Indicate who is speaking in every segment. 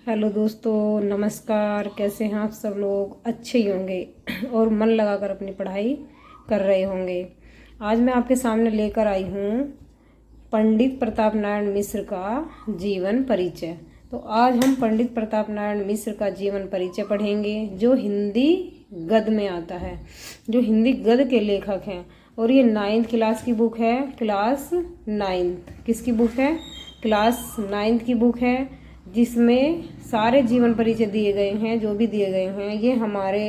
Speaker 1: Hello दोस्तों, नमस्कार। कैसे हैं आप सब लोग? अच्छे ही होंगे और मन लगाकर अपनी पढ़ाई कर रहे होंगे। आज मैं आपके सामने लेकर आई हूँ पंडित प्रताप नारायण मिश्र का जीवन परिचय। तो आज हम पंडित प्रताप नारायण मिश्र का जीवन परिचय पढ़ेंगे, जो हिंदी गद्य में आता है, जो हिंदी गद्य के लेखक हैं। और ये 9th क्लास की बुक है, क्लास 9th। किसकी बुक है? क्लास 9th की बुक है, जिसमें सारे जीवन परिचय दिए गए हैं। जो भी दिए गए हैं ये हमारे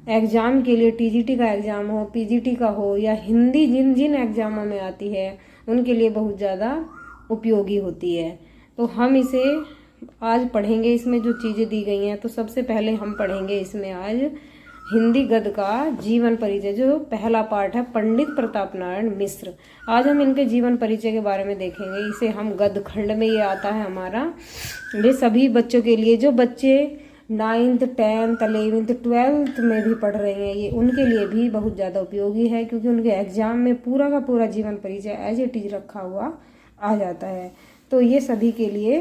Speaker 1: एग्ज़ाम के लिए, टीजीटी का एग्ज़ाम हो, पीजीटी का हो, या हिंदी जिन जिन एग्ज़ामों में आती है उनके लिए बहुत ज़्यादा उपयोगी होती है। तो हम इसे आज पढ़ेंगे। इसमें जो चीज़ें दी गई हैं, तो सबसे पहले हम पढ़ेंगे इसमें आज हिंदी गद्य का जीवन परिचय, जो पहला पार्ट है, पंडित प्रताप नारायण मिश्र। आज हम इनके जीवन परिचय के बारे में देखेंगे। इसे हम गद्य खंड में ये आता है हमारा। ये सभी बच्चों के लिए, जो बच्चे 9th 10th 11th 12th में भी पढ़ रहे हैं, ये उनके लिए भी बहुत ज़्यादा उपयोगी है, क्योंकि उनके एग्ज़ाम में पूरा का पूरा जीवन परिचय एज इट इज रखा हुआ आ जाता है। तो ये सभी के लिए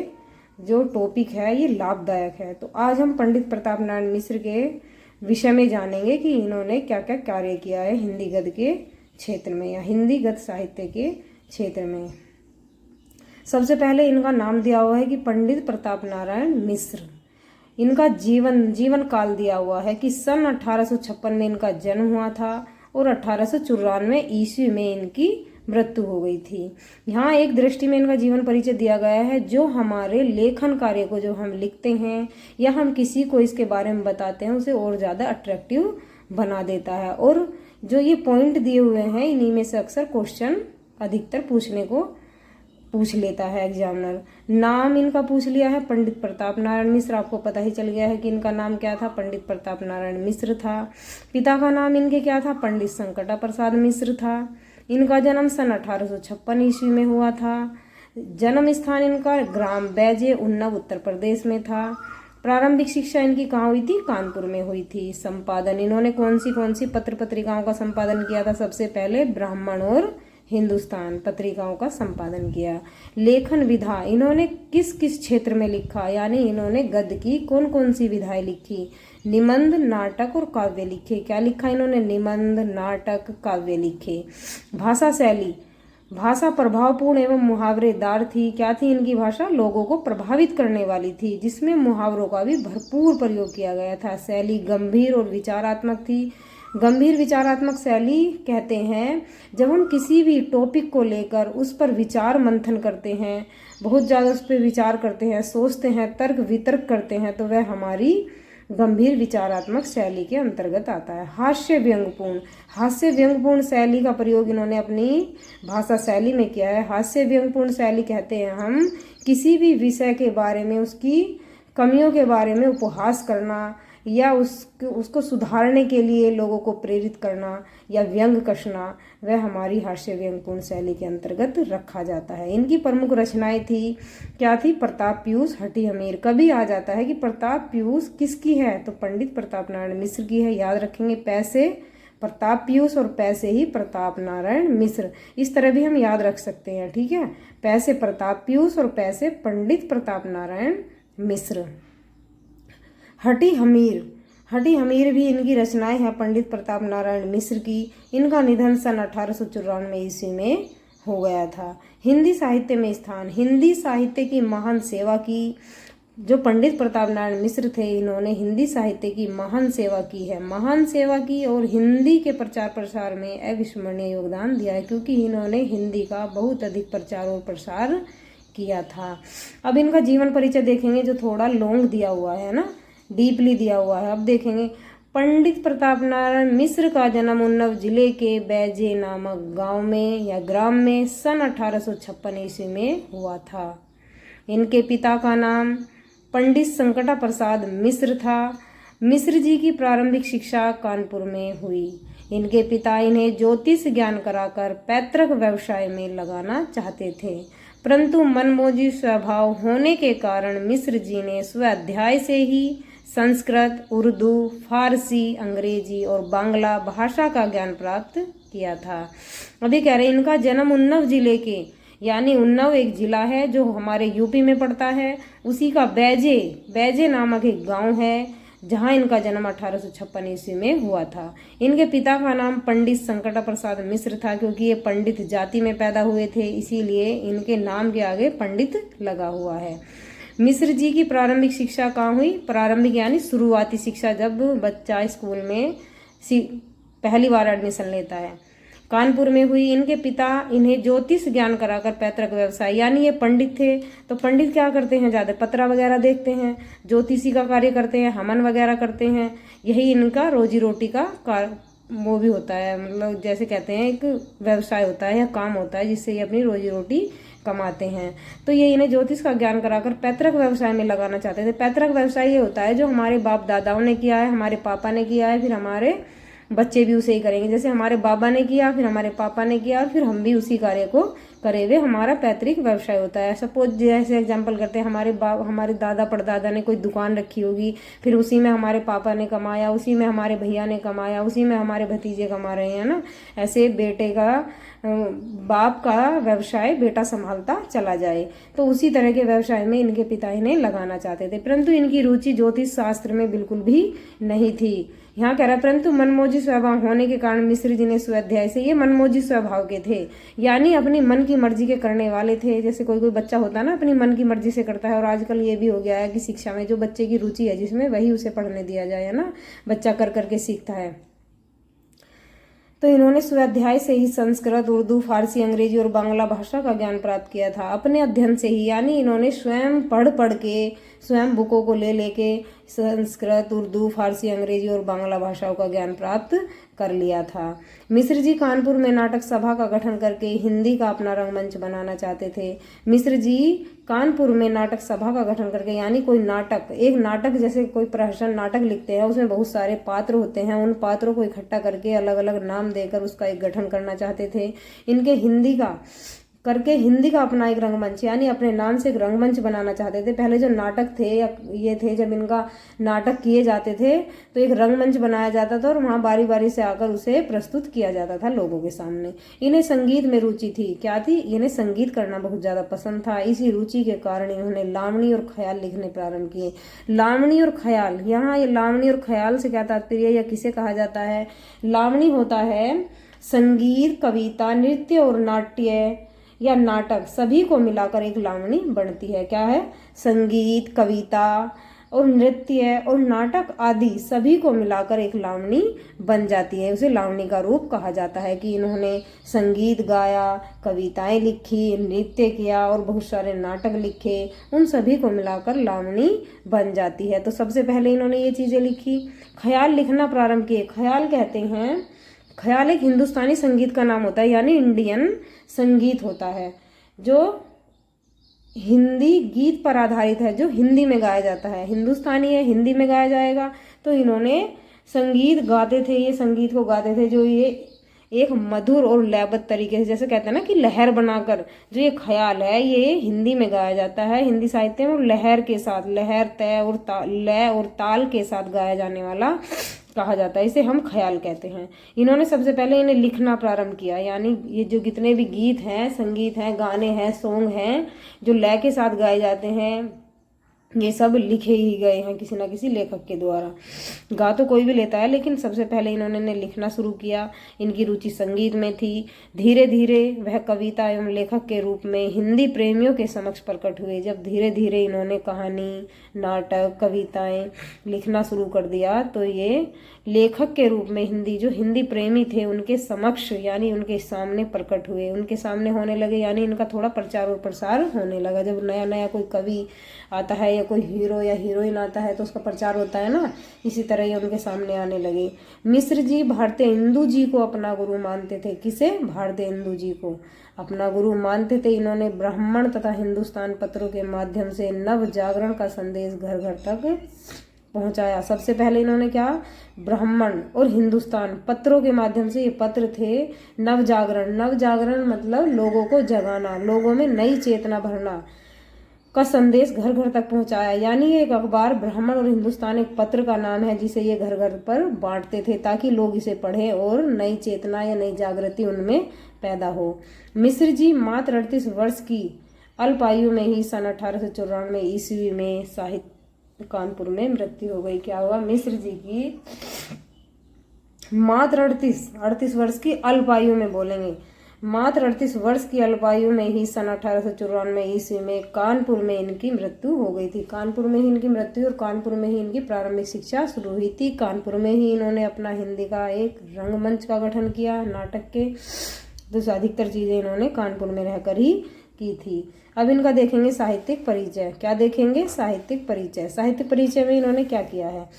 Speaker 1: जो टॉपिक है ये लाभदायक है। तो आज हम पंडित प्रताप नारायण मिश्र के विषय में जानेंगे कि इन्होंने क्या क्या कार्य किया है हिंदी गद्य के क्षेत्र में, या हिंदी गद्य साहित्य के क्षेत्र में। सबसे पहले इनका नाम दिया हुआ है कि पंडित प्रताप नारायण मिश्र। इनका जीवन काल दिया हुआ है कि सन 1856 में इनका जन्म हुआ था और 1894 ईस्वी में इनकी मृत्यु हो गई थी। यहाँ एक दृष्टि में इनका जीवन परिचय दिया गया है, जो हमारे लेखन कार्य को, जो हम लिखते हैं या हम किसी को इसके बारे में बताते हैं, उसे और ज़्यादा अट्रैक्टिव बना देता है। और जो ये पॉइंट दिए हुए हैं, इन्हीं में से अक्सर क्वेश्चन अधिकतर पूछ लेता है एग्जामिनर। नाम इनका पूछ लिया है पंडित प्रताप नारायण मिश्र। आपको पता ही चल गया है कि इनका नाम क्या था, पंडित प्रताप नारायण मिश्र था। पिता का नाम इनके क्या था, पंडित संकटा प्रसाद मिश्र था। इनका जन्म सन 1856 ईस्वी में हुआ था। जन्म स्थान इनका ग्राम बैजे, उन्नाव, उत्तर प्रदेश में था। प्रारंभिक शिक्षा इनकी कहाँ हुई थी? कानपुर में हुई थी। संपादन इन्होंने कौन सी पत्र पत्रिकाओं का संपादन किया था? सबसे पहले ब्राह्मण और हिंदुस्तान पत्रिकाओं का संपादन किया। लेखन विधा इन्होंने किस किस क्षेत्र में लिखा, यानी इन्होंने गद्य की कौन सी विधाएं लिखी? निबंध, नाटक और काव्य लिखे। क्या लिखा इन्होंने? निबंध, नाटक, काव्य लिखे। भाषा शैली, भाषा प्रभावपूर्ण एवं मुहावरेदार थी। क्या थी इनकी भाषा? लोगों को प्रभावित करने वाली थी, जिसमें मुहावरों का भी भरपूर प्रयोग किया गया था। शैली गंभीर और विचारात्मक थी। गंभीर विचारात्मक शैली कहते हैं जब हम किसी भी टॉपिक को लेकर उस पर विचार मंथन करते हैं, बहुत ज़्यादा उस पर विचार करते हैं, सोचते हैं, तर्क वितर्क करते हैं, तो वह हमारी गंभीर विचारात्मक शैली के अंतर्गत आता है। हास्य व्यंग्यपूर्ण शैली का प्रयोग इन्होंने अपनी भाषा शैली में किया है। हास्य व्यंग्यपूर्ण शैली कहते हैं हम किसी भी विषय के बारे में, उसकी कमियों के बारे में उपहास करना, या उसको सुधारने के लिए लोगों को प्रेरित करना या व्यंग कसना, वह हमारी हास्य व्यंग्यपूर्ण शैली के अंतर्गत रखा जाता है। इनकी प्रमुख रचनाएं थी, क्या थी? प्रताप पीयूष, हठी अमीर। कभी आ जाता है कि प्रताप पीयूष किसकी है, तो पंडित प्रताप नारायण मिश्र की है। याद रखेंगे, पैसे प्रताप पीयूष और पैसे ही प्रताप नारायण मिश्र, इस तरह भी हम याद रख सकते हैं। ठीक है, पैसे प्रताप पीयूष और पैसे पंडित प्रताप नारायण मिश्र। हठी हमीर भी इनकी रचनाएं हैं पंडित प्रताप नारायण मिश्र की। इनका निधन सन 1894 ईस्वी में हो गया था। हिंदी साहित्य में स्थान, हिंदी साहित्य की महान सेवा की। जो पंडित प्रताप नारायण मिश्र थे, इन्होंने हिंदी साहित्य की महान सेवा की है, और हिंदी के प्रचार प्रसार में अविस्मरणीय योगदान दिया है, क्योंकि इन्होंने हिंदी का बहुत अधिक प्रचार और प्रसार किया था। अब इनका जीवन परिचय देखेंगे, जो थोड़ा लॉन्ग दिया हुआ है ना, डीपली दिया हुआ है। अब देखेंगे, पंडित प्रताप नारायण मिश्र का जन्म उन्नाव जिले के बैजे नामक गांव में या ग्राम में सन 1856 ईस्वी में हुआ था। इनके पिता का नाम पंडित संकटा प्रसाद मिश्र था। मिश्र जी की प्रारंभिक शिक्षा कानपुर में हुई। इनके पिता इन्हें ज्योतिष ज्ञान कराकर पैतृक व्यवसाय में लगाना चाहते थे, परंतु मनमोजी स्वभाव होने के कारण मिश्र जी ने स्वाध्याय से ही संस्कृत, उर्दू, फारसी, अंग्रेजी और बांग्ला भाषा का ज्ञान प्राप्त किया था। अभी कह रहे हैं इनका जन्म उन्नाव जिले के यानी उन्नाव एक जिला है जो हमारे यूपी में पड़ता है। उसी का बैजे नामक एक गांव है जहां इनका जन्म 1856 ईस्वी में हुआ था। इनके पिता का नाम पंडित संकटा प्रसाद मिश्र था, क्योंकि ये पंडित जाति में पैदा हुए थे, इसीलिए इनके नाम के आगे पंडित लगा हुआ है। मिश्र जी की प्रारंभिक शिक्षा कहाँ हुई? प्रारंभिक यानी शुरुआती शिक्षा, जब बच्चा स्कूल में पहली बार एडमिशन लेता है, कानपुर में हुई। इनके पिता इन्हें ज्योतिष ज्ञान कराकर पैतृक व्यवसाय, यानी ये पंडित थे तो पंडित क्या करते हैं, ज़्यादा पत्रा वगैरह देखते हैं, ज्योतिषी का कार्य करते हैं, हवन वगैरह करते हैं। यही इनका रोजी रोटी का वो भी होता है, मतलब जैसे कहते हैं एक व्यवसाय होता है या काम होता है जिससे ये अपनी रोजी रोटी कमाते हैं। तो ये इन्हें ज्योतिष का ज्ञान कराकर पैतृक व्यवसाय में लगाना चाहते थे। पैतृक व्यवसाय ये होता है जो हमारे बाप दादाओं ने किया है, हमारे पापा ने किया है, फिर हमारे बच्चे भी उसे ही करेंगे। जैसे हमारे बाबा ने किया, फिर हमारे पापा ने किया, और फिर हम भी उसी कार्य को करे हुए हमारा पैतृक व्यवसाय होता है। सपोज जैसे एग्जांपल करते हैं, हमारे दादा परदादा ने कोई दुकान रखी होगी, फिर उसी में हमारे पापा ने कमाया, उसी में हमारे भैया ने कमाया, उसी में हमारे भतीजे कमा रहे हैं ना। ऐसे बेटे का बाप का व्यवसाय बेटा संभालता चला जाए, तो उसी तरह के व्यवसाय में इनके पिता इन्हें लगाना चाहते थे। परंतु इनकी रुचि ज्योतिष शास्त्र में बिल्कुल भी नहीं थी। यहाँ कह रहा है परंतु मनमोजी स्वभाव होने के कारण मिश्र जी ने स्वाध्याय से, ये मनमोजी स्वभाव के थे, यानी अपनी मन की मर्जी के करने वाले थे। जैसे कोई बच्चा होता है ना, अपनी मन की मर्जी से करता है। और आजकल ये भी हो गया है कि शिक्षा में जो बच्चे की रुचि है जिसमें, वही उसे पढ़ने दिया जाए, है ना, बच्चा कर करके सीखता है। तो इन्होंने स्वाध्याय से ही संस्कृत, उर्दू, फारसी, अंग्रेजी और बांग्ला भाषा का ज्ञान प्राप्त किया था अपने अध्ययन से ही, यानी इन्होंने स्वयं पढ़ के, स्वयं बुकों को ले लेके संस्कृत, उर्दू, फारसी, अंग्रेजी और बांग्ला भाषाओं का ज्ञान प्राप्त कर लिया था। मिश्र जी कानपुर में नाटक सभा का गठन करके हिंदी का अपना रंगमंच बनाना चाहते थे। मिश्र जी कानपुर में नाटक सभा का गठन करके, यानी कोई नाटक, एक नाटक जैसे कोई प्रहसन नाटक लिखते हैं, उसमें बहुत सारे पात्र होते हैं, उन पात्रों को इकट्ठा करके अलग अलग नाम देकर उसका एक गठन करना चाहते थे। इनके हिंदी का अपना एक रंगमंच, यानी अपने नाम से एक रंगमंच बनाना चाहते थे। पहले जो नाटक थे या ये थे, जब इनका नाटक किए जाते थे तो एक रंगमंच बनाया जाता था और वहाँ बारी बारी से आकर उसे प्रस्तुत किया जाता था लोगों के सामने। इन्हें संगीत में रुचि थी। क्या थी? इन्हें संगीत करना बहुत ज़्यादा पसंद था। इसी रुचि के कारण इन्होंने लावणी और ख्याल लिखने प्रारंभ किए। लावणी और ख्याल, यहाँ ये लावणी और ख्याल से क्या तात्पर्य या किसे कहा जाता है? लावणी होता है संगीत, कविता, नृत्य और नाट्य या नाटक सभी को मिलाकर एक लावणी बनती है। क्या है? संगीत, कविता और नृत्य और नाटक आदि सभी को मिलाकर एक लावणी बन जाती है। उसे लावणी का रूप कहा जाता है कि इन्होंने संगीत गाया, कविताएं लिखी, नृत्य किया और बहुत सारे नाटक लिखे, उन सभी को मिलाकर लावणी बन जाती है। तो सबसे पहले इन्होंने ये चीज़ें लिखी। ख्याल लिखना प्रारंभ किए। ख्याल कहते हैं, ख्याल एक हिंदुस्तानी संगीत का नाम होता है, यानी इंडियन संगीत होता है जो हिंदी गीत पर आधारित है, जो हिंदी में गाया जाता है। हिंदुस्तानी है, हिंदी में गाया जाएगा। तो इन्होंने संगीत गाते थे, ये संगीत को गाते थे जो ये एक मधुर और लयबद्ध तरीके से, जैसे कहते हैं ना कि लहर बनाकर, जो ये ख्याल है ये हिंदी में गाया जाता है। हिंदी साहित्य में लहर के साथ, लहर, तय और लय और ताल के साथ गाया जाने वाला कहा जाता है, इसे हम ख्याल कहते हैं। इन्होंने सबसे पहले इन्हें लिखना प्रारंभ किया, यानी ये जो जितने भी गीत हैं, संगीत हैं, गाने हैं, सॉन्ग हैं जो लय के साथ गाए जाते हैं, ये सब लिखे ही गए हैं किसी ना किसी लेखक के द्वारा। गा तो कोई भी लेता है, लेकिन सबसे पहले इन्होंने लिखना शुरू किया। इनकी रुचि संगीत में थी। धीरे धीरे वह कविता एवं लेखक के रूप में हिंदी प्रेमियों के समक्ष प्रकट हुए। जब धीरे धीरे इन्होंने कहानी, नाटक, कविताएं लिखना शुरू कर दिया तो ये लेखक के रूप में जो हिंदी प्रेमी थे उनके समक्ष, यानी उनके सामने प्रकट हुए, उनके सामने होने लगे, यानी इनका थोड़ा प्रचार और प्रसार होने लगा। जब नया नया कोई कवि आता है या कोई हीरो या हीरोइन आता है तो उसका प्रचार होता है ना, इसी तरह ये उनके सामने आने लगे। मिश्र जी भारतीय हिंदू जी को अपना गुरु मानते थे। किसे? भारतीय हिंदू जी को अपना गुरु मानते थे। इन्होंने ब्राह्मण तथा हिंदुस्तान पत्रों के माध्यम से नव जागरण का संदेश घर घर तक पहुंचाया। सबसे पहले इन्होंने क्या? ब्राह्मण और हिंदुस्तान पत्रों के माध्यम से, ये पत्र थे नव जागरण मतलब लोगों को जगाना, लोगों में नई चेतना भरना का संदेश घर घर तक पहुंचाया। यानी ये एक अखबार, ब्राह्मण और हिंदुस्तान एक पत्र का नाम है जिसे ये घर घर पर बांटते थे ताकि लोग इसे पढ़ें और नई चेतना या नई जागृति उनमें पैदा हो। मिश्र जी मात्र 38 वर्ष की अल्पायु में ही सन 1894 ईस्वी में साहित्य कानपुर में मृत्यु हो गई। क्या हुआ? मिश्र जी की मात्र 38 वर्ष की अल्पायु में, बोलेंगे मात्र 38 वर्ष की अल्पायु में ही सन 1894 ईस्वी में कानपुर में इनकी मृत्यु हो गई थी। कानपुर में ही इनकी मृत्यु और कानपुर में ही इनकी प्रारंभिक शिक्षा शुरू हुई थी। कानपुर में ही इन्होंने अपना हिंदी का एक रंगमंच का गठन किया, नाटक के। तो अधिकतर चीजें इन्होंने कानपुर में रहकर ही की थी। अब इनका देखेंगे साहित्यिक परिचय। क्या देखेंगे? साहित्यिक परिचय। साहित्य परिचय में इन्होंने क्या किया है?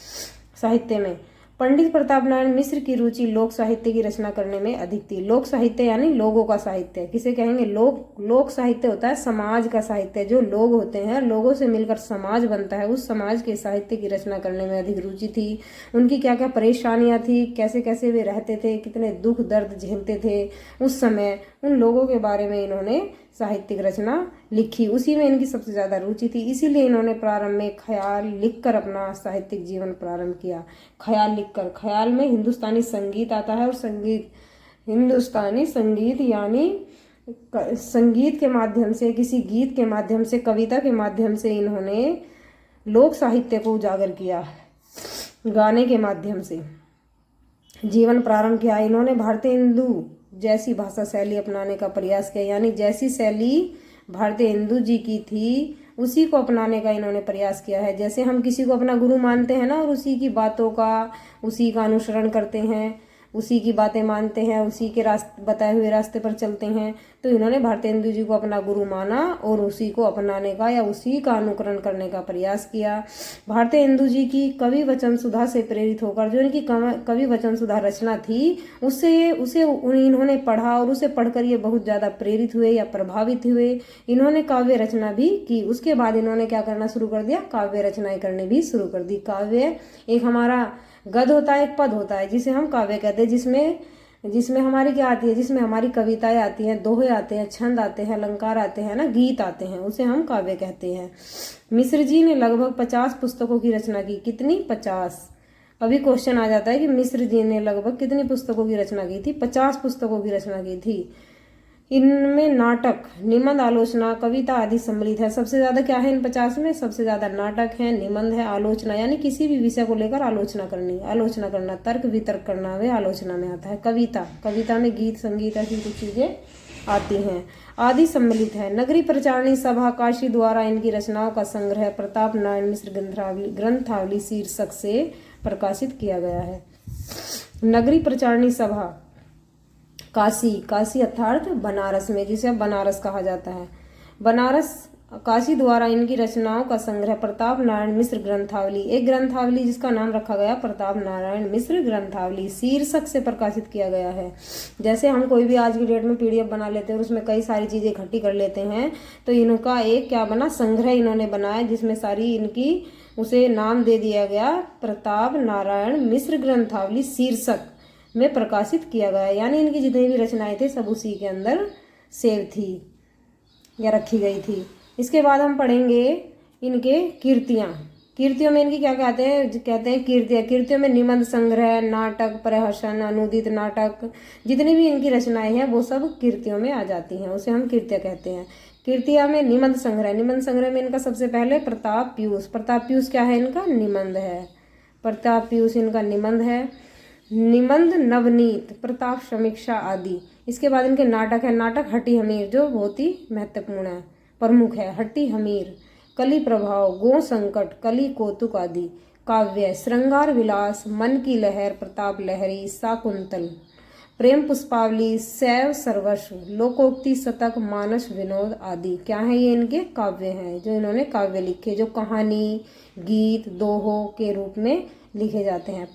Speaker 1: साहित्य में पंडित प्रताप नारायण मिश्र की रुचि लोक साहित्य की रचना करने में अधिक थी। लोक साहित्य यानी लोगों का साहित्य। किसे कहेंगे? लोक साहित्य होता है समाज का साहित्य। जो लोग होते हैं, लोगों से मिलकर समाज बनता है, उस समाज के साहित्य की रचना करने में अधिक रुचि थी। उनकी क्या क्या परेशानियां थी, कैसे कैसे वे रहते थे, कितने दुख दर्द झेलते थे उस समय, उन लोगों के बारे में इन्होंने साहित्यिक रचना लिखी। उसी में इनकी सबसे ज्यादा रुचि थी। इसीलिए इन्होंने प्रारंभ में ख्याल लिखकर अपना साहित्यिक जीवन प्रारंभ किया। ख्याल लिखकर, ख्याल में हिंदुस्तानी संगीत आता है, और संगीत, हिंदुस्तानी संगीत यानी संगीत के माध्यम से, किसी गीत के माध्यम से, कविता के माध्यम से इन्होंने लोक साहित्य को उजागर किया। गाने के माध्यम से जीवन प्रारंभ किया। इन्होंने भारतीय हिंदू जैसी भाषा शैली अपनाने का प्रयास किया, यानी जैसी शैली भारतीय हिंदू जी की थी उसी को अपनाने का इन्होंने प्रयास किया है। जैसे हम किसी को अपना गुरु मानते हैं ना, और उसी की बातों का, उसी का अनुसरण करते हैं, उसी की बातें मानते हैं, उसी के बताए हुए रास्ते पर चलते हैं, तो इन्होंने भारतीय हिंदू जी को अपना गुरु माना और उसी को अपनाने का या उसी का अनुकरण करने का प्रयास किया। भारतीय हिंदू जी की कवि वचन सुधा से प्रेरित होकर जो इनकी कवि वचन सुधा रचना थी, उसे इन्होंने पढ़ा और उसे पढ़कर ये बहुत ज्यादा प्रेरित हुए या प्रभावित हुए। इन्होंने काव्य रचना भी की। उसके बाद इन्होंने क्या करना शुरू कर दिया? काव्य रचनाएं करनी भी शुरू कर दी। काव्य एक हमारा गद होता है, एक पद होता है, जिसे हम काव्य कहते हैं, जिसमें हमारी क्या आती है? जिसमें हमारी कविताएं आती हैं, दोहे आते हैं, छंद आते हैं, अलंकार आते हैं ना, गीत आते हैं, उसे हम काव्य कहते हैं। मिश्र जी ने लगभग 50 पुस्तकों की रचना की। कितनी? 50। अभी क्वेश्चन आ जाता है कि मिश्र जी ने लगभग कितनी पुस्तकों की रचना की थी? 50 पुस्तकों की रचना की थी। इनमें नाटक, निबंध, आलोचना, कविता आदि सम्मिलित है। सबसे ज्यादा क्या है इन 50 में? सबसे ज्यादा नाटक है, निबंध है, आलोचना यानी किसी भी विषय को लेकर आलोचना करनी, आलोचना करना, तर्क वितर्क करना, वे आलोचना में आता है। कविता में गीत, संगीत, ऐसी कुछ चीजें आती हैं, आदि सम्मिलित है। नगरी प्रचारणी सभा काशी द्वारा इनकी रचनाओं का संग्रह प्रताप नारायण मिश्र ग्रंथावली शीर्षक से प्रकाशित किया गया है। नगरी प्रचारणी सभा काशी अर्थात बनारस में, जिसे अब बनारस कहा जाता है, बनारस काशी द्वारा इनकी रचनाओं का संग्रह प्रताप नारायण मिश्र ग्रंथावली, एक ग्रंथावली जिसका नाम रखा गया प्रताप नारायण मिश्र ग्रंथावली शीर्षक से प्रकाशित किया गया है। जैसे हम कोई भी आज की डेट में PDF बना लेते हैं और उसमें कई सारी चीजें इकट्ठी कर लेते हैं, तो इनका एक क्या बना? संग्रह इन्होंने बनाया, जिसमें सारी इनकी, उसे नाम दे दिया गया प्रताप नारायण मिश्र ग्रंथावली शीर्षक में प्रकाशित किया गया। यानी इनकी जितनी भी रचनाएं थे सब उसी के अंदर सेव थी या रखी गई थी। इसके बाद हम पढ़ेंगे इनके कीर्तियों में इनकी क्या कहते हैं? कीर्तियों में निबंध संग्रह, नाटक, प्रहसन, अनुदित नाटक, जितनी भी इनकी रचनाएं हैं वो सब कीर्तियों में आ जाती हैं, उसे हम कीर्तियां कहते हैं। कीर्तियां में निबंध संग्रह में इनका सबसे पहले प्रताप पीयूष क्या है? इनका निबंध है। प्रताप पीयूष इनका निबंध है। निबंध नवनीत, प्रताप समीक्षा आदि। इसके बाद इनके नाटक है। नाटक हट्टी हमीर, जो बहुत ही महत्वपूर्ण है, प्रमुख है। हट्टी हमीर, कली प्रभाव, गो संकट, कली कौतुक आदि। काव्य श्रृंगार विलास, मन की लहर, प्रताप लहरी, शाकुंतल, प्रेम पुष्पावली, शैव सर्वस्व, लोकोक्ति शतक, मानस विनोद आदि। क्या है? ये इनके काव्य हैं, जो इन्होंने काव्य लिखे, जो कहानी, गीत, दोहों के रूप में लिखे जाते हैं।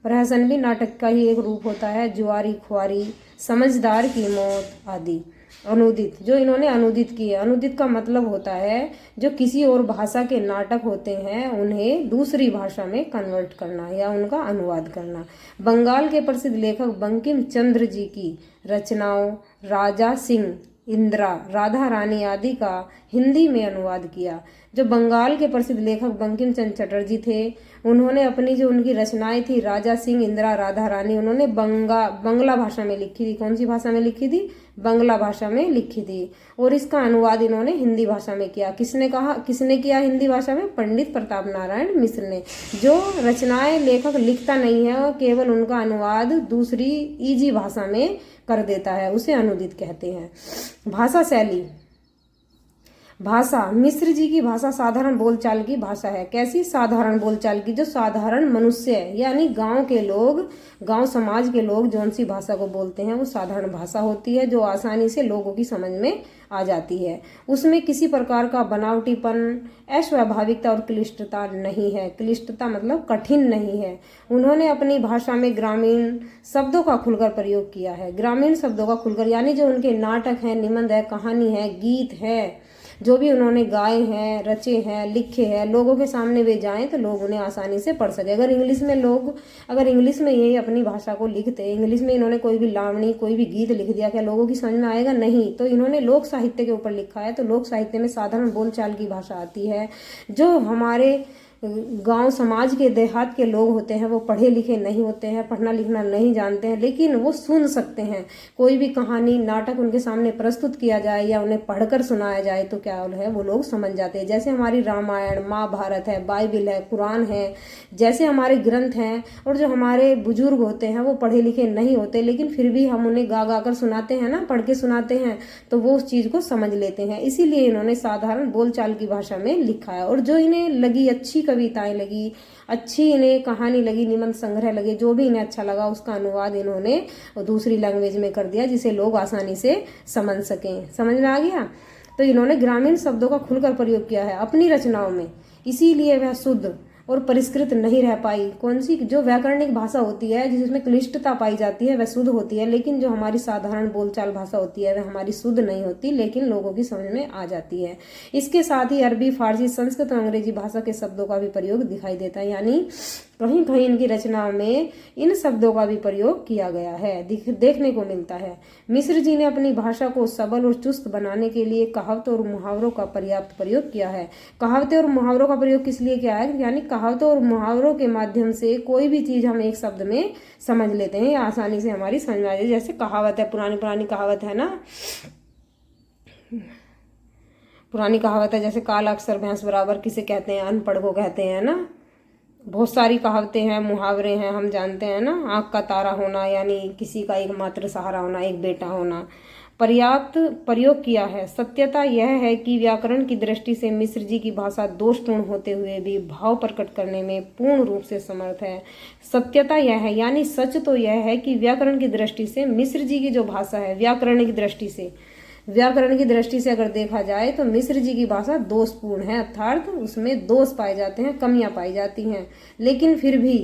Speaker 1: प्रहसन भी नाटक का ही एक रूप होता है। जुआरी खुआरी, समझदार की मौत आदि। अनुदित, जो इन्होंने अनुदित किए। अनुदित का मतलब होता है जो किसी और भाषा के नाटक होते हैं उन्हें दूसरी भाषा में कन्वर्ट करना या उनका अनुवाद करना। बंगाल के प्रसिद्ध लेखक बंकिम चंद्र जी की रचनाओं राजा सिंह इंदिरा, राधा रानी आदि का हिंदी में अनुवाद किया। जो बंगाल के प्रसिद्ध लेखक बंकिम चंद्र चटर्जी थे, उन्होंने अपनी जो उनकी रचनाएं थी राजा सिंह, इंदिरा, राधा रानी, उन्होंने बंगला भाषा में लिखी थी। कौन सी भाषा में लिखी थी? बंगला भाषा में लिखी थी। और इसका अनुवाद इन्होंने हिंदी भाषा में किया। किसने किया हिंदी भाषा में? पंडित प्रताप नारायण मिश्र ने। जो रचनाएं लेखक लिखता नहीं है और केवल उनका अनुवाद दूसरी इजी भाषा में कर देता है, उसे अनुदित कहते हैं। भाषा शैली। भाषा, मिश्र जी की भाषा साधारण बोलचाल की भाषा है। कैसी? साधारण बोलचाल की। जो साधारण मनुष्य यानी गांव के लोग, गांव समाज के लोग जौन सी भाषा को बोलते हैं वो साधारण भाषा होती है, जो आसानी से लोगों की समझ में आ जाती है। उसमें किसी प्रकार का बनावटीपन, अस्वाभाविकता और क्लिष्टता नहीं है। क्लिष्टता मतलब कठिन नहीं है। उन्होंने अपनी भाषा में ग्रामीण शब्दों का खुलकर प्रयोग किया है। ग्रामीण शब्दों का खुलकर यानी जो उनके नाटक है, निबंध है, कहानी है, गीत है, जो भी उन्होंने गाए हैं, रचे हैं, लिखे हैं, लोगों के सामने वे जाएं तो लोग उन्हें आसानी से पढ़ सके। अगर इंग्लिश में यही अपनी भाषा को लिखते, इंग्लिश में इन्होंने कोई भी लावणी, कोई भी गीत लिख दिया, क्या लोगों की समझ में आएगा? नहीं। तो इन्होंने लोक साहित्य के ऊपर लिखा है, तो लोक साहित्य में साधारण बोलचाल की भाषा आती है। जो हमारे गांव समाज के, देहात के लोग होते हैं वो पढ़े लिखे नहीं होते हैं, पढ़ना लिखना नहीं जानते हैं, लेकिन वो सुन सकते हैं। कोई भी कहानी, नाटक उनके सामने प्रस्तुत किया जाए या उन्हें पढ़कर सुनाया जाए तो क्या है, वो लोग समझ जाते हैं। जैसे हमारी रामायण, महाभारत है, बाइबिल है, कुरान है, जैसे हमारे ग्रंथ हैं। और जो हमारे बुजुर्ग होते हैं वो पढ़े लिखे नहीं होते, लेकिन फिर भी हम उन्हें गा गा कर सुनाते हैं ना, पढ़ के सुनाते हैं, तो वो उस चीज़ को समझ लेते हैं। इसीलिए इन्होंने साधारण बोलचाल की भाषा में लिखा है। और जो इन्हें लगी अच्छी कविताएं लगी, अच्छी इन्हें कहानी लगी, निबंध संग्रह लगे, जो भी इन्हें अच्छा लगा उसका अनुवाद इन्होंने दूसरी लैंग्वेज में कर दिया, जिसे लोग आसानी से समझ सकें। समझ में आ गया? तो इन्होंने ग्रामीण शब्दों का खुलकर प्रयोग किया है अपनी रचनाओं में, इसीलिए वह शुद्ध और परिष्कृत नहीं रह पाई। कौन सी? जो व्याकरणिक भाषा होती है जिसमें क्लिष्टता पाई जाती है वह शुद्ध होती है, लेकिन जो हमारी साधारण बोलचाल भाषा होती है वह हमारी शुद्ध नहीं होती, लेकिन लोगों की समझ में आ जाती है। इसके साथ ही अरबी, फारसी, संस्कृत और अंग्रेजी भाषा के शब्दों का भी प्रयोग दिखाई देता है, यानी कहीं कहीं इनकी रचनाओं में इन शब्दों का भी प्रयोग किया गया है, देखने को मिलता है। मिश्र जी ने अपनी भाषा को सबल और चुस्त बनाने के लिए कहावतों और मुहावरों का पर्याप्त प्रयोग किया है। कहावतें और मुहावरों का प्रयोग किस लिए किया है? यानी कहावतों और मुहावरों के माध्यम से कोई भी चीज हम एक शब्द में समझ लेते हैं या आसानी से हमारी समझ में आ जाए। जैसे कहावत है, पुरानी कहावत है ना, पुरानी कहावत है जैसे काला अक्षर भैंस बराबर किसे कहते हैं? अनपढ़ को कहते हैं ना। बहुत सारी कहावतें हैं, मुहावरे हैं, हम जानते हैं ना। आँख का तारा होना यानी किसी का एकमात्र सहारा होना, एक बेटा होना। पर्याप्त प्रयोग किया है। सत्यता यह है कि व्याकरण की दृष्टि से मिश्र जी की भाषा दोषपूर्ण होते हुए भी भाव प्रकट करने में पूर्ण रूप से समर्थ है। सत्यता यह है यानी सच तो यह है कि व्याकरण की दृष्टि से मिश्र जी की जो भाषा है, व्याकरण की दृष्टि से अगर देखा जाए तो मिश्र जी की भाषा दोषपूर्ण है, अर्थात उसमें दोष पाए जाते हैं, कमियां पाई जाती हैं। लेकिन फिर भी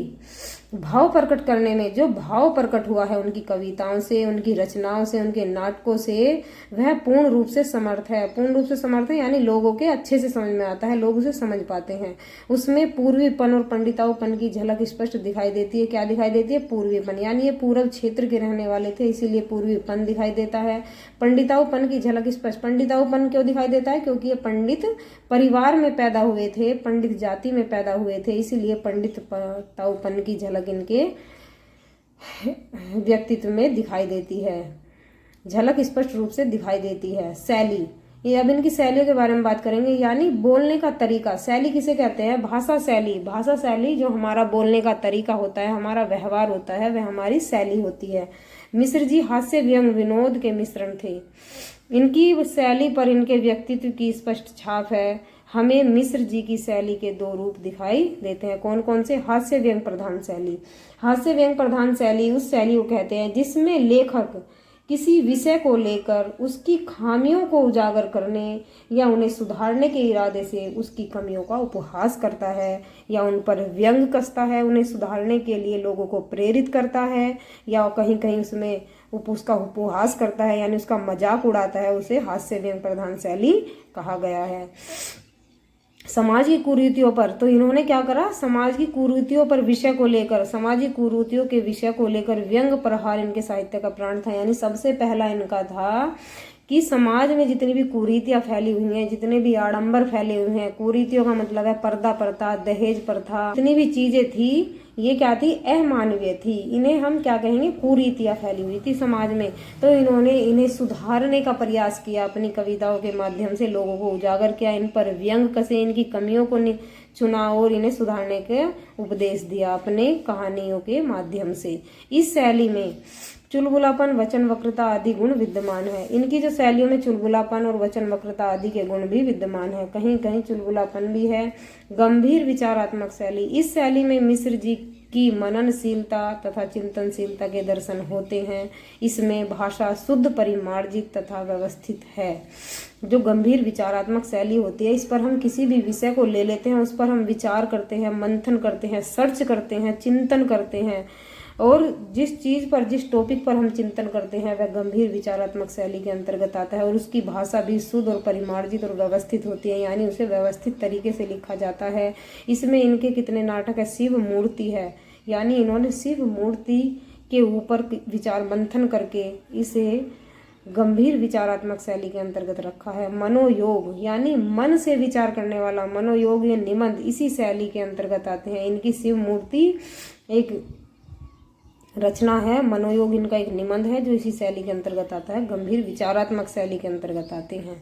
Speaker 1: भाव प्रकट करने में जो भाव प्रकट हुआ है उनकी कविताओं से, उनकी रचनाओं से, उनके नाटकों से, वह पूर्ण रूप से समर्थ है। पूर्ण रूप से समर्थ है यानी लोगों के अच्छे से समझ में आता है, लोग उसे समझ पाते हैं। उसमें पूर्वीपन और पंडिताऊपन की झलक स्पष्ट दिखाई देती है। क्या दिखाई देती है? पूर्वीपन, यानी ये पूर्व क्षेत्र के रहने वाले थे, इसीलिए पूर्वीपन दिखाई देता है। पंडिताऊपन की झलक स्पष्ट, पंडिताऊपन क्यों दिखाई देता है? क्योंकि ये पंडित परिवार में पैदा हुए थे, पंडित जाति में पैदा हुए थे, इसीलिए पंडिताऊपन की झलक इनके व्यक्तित्व में दिखाई देती है, झलक स्पष्ट रूप से दिखाई देती है। शैली, ये अब इनकी शैलियों के बारे में बात करेंगे, यानी बोलने का तरीका। शैली किसे कहते हैं? भाषा शैली। भाषा शैली जो हमारा बोलने का तरीका होता है, हमारा व्यवहार होता है, वह हमारी शैली होती है। मिश्र जी हास्य, व्यंग, विनोद के मिश्रण थे। इनकी शैली पर इनके व्यक्तित्व की स्पष्ट छाप है। हमें मिश्र जी की शैली के दो रूप दिखाई देते हैं। कौन कौन से? हास्य व्यंग प्रधान शैली। हास्य व्यंग प्रधान शैली उस शैली को कहते हैं जिसमें लेखक किसी विषय को लेकर उसकी खामियों को उजागर करने या उन्हें सुधारने के इरादे से उसकी कमियों का उपहास करता है, या उन पर व्यंग कसता है, उन्हें सुधारने के लिए लोगों को प्रेरित करता है, या कहीं कहीं उसमें उसका उपहास करता है यानी उसका मजाक उड़ाता है, उसे हास्य व्यंग प्रधान शैली कहा गया है। समाज की कुरीतियों पर, तो इन्होंने क्या करा? समाज की कुरीतियों पर विषय को लेकर, समाज की कुरीतियों के विषय को लेकर व्यंग प्रहार इनके साहित्य का प्राण था। यानी सबसे पहला इनका था कि समाज में जितनी भी कुरीतियाँ फैली हुई हैं, जितने भी आडंबर फैले हुए हैं, कुरीतियों का मतलब है पर्दा प्रथा, दहेज प्रथा, जितनी भी चीजें थी ये क्या थी, अमानवीय थी। इन्हें हम क्या कहेंगे, कुरीतियाँ फैली हुई थी समाज में। तो इन्होंने इन्हें सुधारने का प्रयास किया, अपनी कविताओं के माध्यम से लोगों को उजागर किया, इन पर व्यंग कसे, इनकी कमियों को चुना और इन्हें सुधारने का उपदेश दिया अपने कहानियों के माध्यम से। इस शैली में चुलबुलापन, वचन वक्रता आदि गुण विद्यमान है। इनकी जो शैलियों में चुलबुलापन और वचन वक्रता आदि के गुण भी विद्यमान है, कहीं कहीं चुलबुलापन भी है। गंभीर विचारात्मक शैली, इस शैली में मिश्र जी की मननशीलता तथा चिंतनशीलता के दर्शन होते हैं। इसमें भाषा शुद्ध, परिमार्जित तथा व्यवस्थित है। जो गंभीर विचारात्मक शैली होती है, इस पर हम किसी भी विषय को ले लेते हैं, उस पर हम विचार करते हैं, मंथन करते हैं, सर्च करते हैं, चिंतन करते हैं, और जिस चीज़ पर, जिस टॉपिक पर हम चिंतन करते हैं वह गंभीर विचारात्मक शैली के अंतर्गत आता है। और उसकी भाषा भी शुद्ध और परिमार्जित और व्यवस्थित होती है, यानी उसे व्यवस्थित तरीके से लिखा जाता है। इसमें इनके कितने नाटक है, शिव मूर्ति है, यानी इन्होंने शिव मूर्ति के ऊपर विचार मंथन करके इसे गंभीर विचारात्मक शैली के अंतर्गत रखा है। मनोयोग, यानी मन से विचार करने वाला मनोयोग या निबंध इसी शैली के अंतर्गत आते हैं। इनकी शिव मूर्ति एक रचना है, मनोयोग इनका एक निबंध है जो इसी शैली के अंतर्गत आता है, गंभीर विचारात्मक शैली के अंतर्गत आते हैं।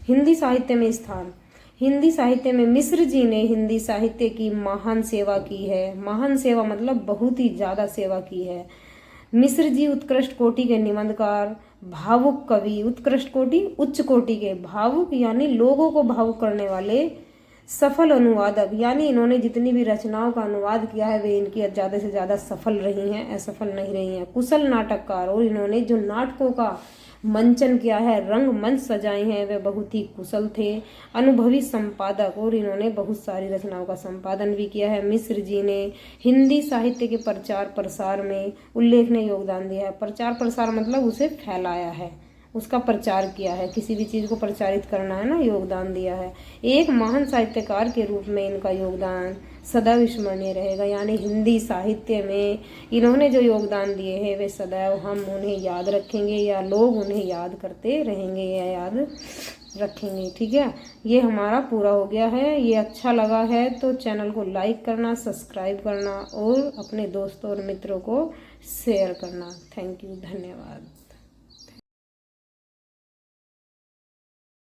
Speaker 1: हिंदी साहित्य में स्थान, हिंदी साहित्य में मिश्र जी ने हिंदी साहित्य की महान सेवा की है। महान सेवा मतलब बहुत ही ज़्यादा सेवा की है। मिश्र जी उत्कृष्ट कोटि के निबंधकार, भावुक कवि, उत्कृष्ट कोटि उच्च कोटि के, भावुक यानी लोगों को भावुक करने वाले, सफल अनुवादक, यानी इन्होंने जितनी भी रचनाओं का अनुवाद किया है वे इनकी ज़्यादा से ज़्यादा सफल रही हैं, असफल नहीं रही हैं। कुशल नाटककार, और इन्होंने जो नाटकों का मंचन किया है, रंगमंच सजाए हैं, वे बहुत ही कुशल थे। अनुभवी संपादक, और इन्होंने बहुत सारी रचनाओं का संपादन भी किया है। मिश्र जी ने हिंदी साहित्य के प्रचार प्रसार में उल्लेखनीय योगदान दिया है। प्रचार प्रसार मतलब उसे फैलाया है, उसका प्रचार किया है, किसी भी चीज़ को प्रचारित करना है ना, योगदान दिया है। एक महान साहित्यकार के रूप में इनका योगदान सदैव स्मरणीय रहेगा, यानी हिंदी साहित्य में इन्होंने जो योगदान दिए हैं वे सदैव हम उन्हें याद रखेंगे, या लोग उन्हें याद करते रहेंगे या याद रखेंगे। ठीक है, ये हमारा पूरा हो गया है। ये अच्छा लगा है तो चैनल को लाइक करना, सब्सक्राइब करना और अपने दोस्तों और मित्रों को शेयर करना। थैंक यू, धन्यवाद।